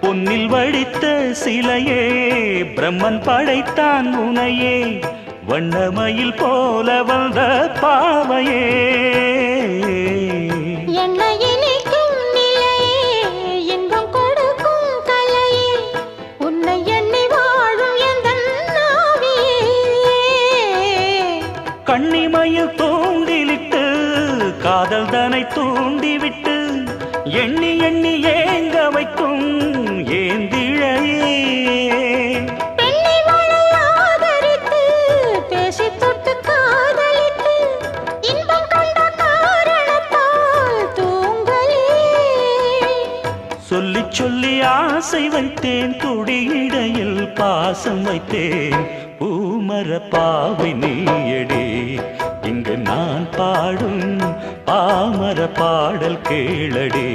பொன்னில் வடித்த சிலையே பிரம்மன் படைத்தான் உனையே வண்ணமயில் போல வந்த பாவையே கண்ணிமையில் தூண்டிலிட்டு காதல் தனை தூண்டிவிட்டு எண்ணி எண்ணி ஏங்க வைக்கும் ஏந்திழையே சொல்லி சொல்லி ஆசை வைத்தேன் துடியிடையில் பாசம் வைத்தேன் பூமர பாவை நீயடி இங்கு நான் பாடும் பாமர பாடல் கேளடி